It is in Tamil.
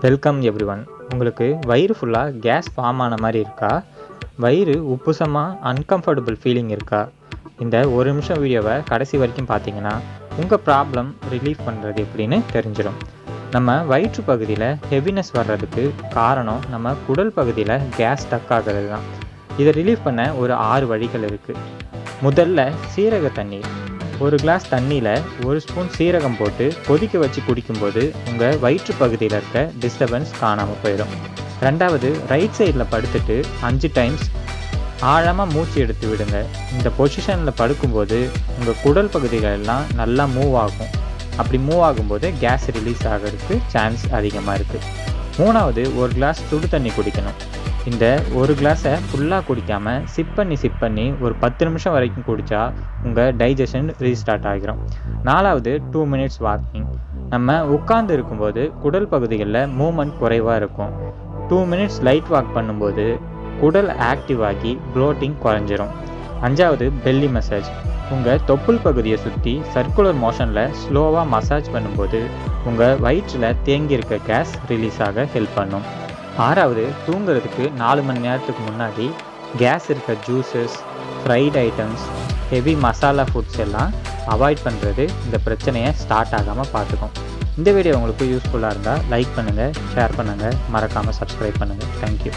Welcome everyone. உங்களுக்கு வயிறு ஃபுல்லாக கேஸ் ஃபார்ம் ஆன மாதிரி இருக்கா? வயிறு உப்புசமாக அன்கம்ஃபர்டபுள் ஃபீலிங் இருக்கா? இந்த ஒரு நிமிஷம் வீடியோவை கடைசி வரைக்கும் பார்த்தீங்கன்னா உங்கள் ப்ராப்ளம் ரிலீஃப் பண்ணுறது எப்படின்னு தெரிஞ்சிடும். நம்ம வயிற்று பகுதியில் ஹெவினஸ் வர்றதுக்கு காரணம் நம்ம குடல் பகுதியில் கேஸ் ஸ்டக் ஆகிறது தான். இதை ரிலீஃப் பண்ண ஒரு 6 வழிகள் இருக்குது. முதல்ல சீரக தண்ணீர். ஒரு கிளாஸ் தண்ணியில் 1 ஸ்பூன் சீரகம் போட்டு கொதிக்க வச்சு குடிக்கும்போது உங்கள் வயிற்று பகுதியில் இருக்க டிஸ்டர்பன்ஸ் காணாமல் போயிடும். ரெண்டாவது, ரைட் சைடில் படுத்துட்டு 5 டைம்ஸ் ஆழமாக மூச்சு எடுத்து விடுங்க. இந்த பொசிஷனில் படுக்கும்போது உங்கள் குடல் பகுதிகள் எல்லாம் நல்லா மூவ் ஆகும். அப்படி மூவ் ஆகும்போது கேஸ் ரிலீஸ் ஆகிறதுக்கு சான்ஸ் அதிகமாக இருக்குது. மூணாவது, ஒரு கிளாஸ் சுடு தண்ணி குடிக்கணும். இந்த ஒரு கிளாஸை ஃபுல்லாக குடிக்காமல் சிப் பண்ணி ஒரு 10 நிமிஷம் வரைக்கும் குடித்தா உங்கள் டைஜஷன் ரீஸ்டார்ட் ஆகிரும். நாலாவது, 2 மினிட்ஸ் வாக்கிங். நம்ம உட்கார்ந்து இருக்கும்போது குடல் பகுதிகளில் மூமெண்ட் குறைவாக இருக்கும். 2 மினிட்ஸ் லைட் வாக் பண்ணும்போது குடல் ஆக்டிவ் ஆகி ப்ளோட்டிங் குறைஞ்சிரும். அஞ்சாவது, பெல்லி மசாஜ். உங்கள் தொப்புள் பகுதியை சுற்றி சர்க்குலர் மோஷனில் ஸ்லோவாக மசாஜ் பண்ணும்போது உங்கள் வயிற்றில் தேங்கியிருக்க கேஸ் ரிலீஸ் ஆக ஹெல்ப் பண்ணும். ஆறாவது, தூங்குறதுக்கு 4 மணி நேரத்துக்கு முன்னாடி கேஸ் இருக்க juices, fried items, heavy masala foods எல்லாம் அவாய்ட் பண்ணுறது இந்த பிரச்சனையை ஸ்டார்ட் ஆகாமல் பார்த்துக்கும். இந்த வீடியோ உங்களுக்கு யூஸ்ஃபுல்லாக இருந்தால் லைக் பண்ணுங்கள், ஷேர் பண்ணுங்கள், மறக்காமல் சப்ஸ்கிரைப் பண்ணுங்கள். தேங்க்யூ.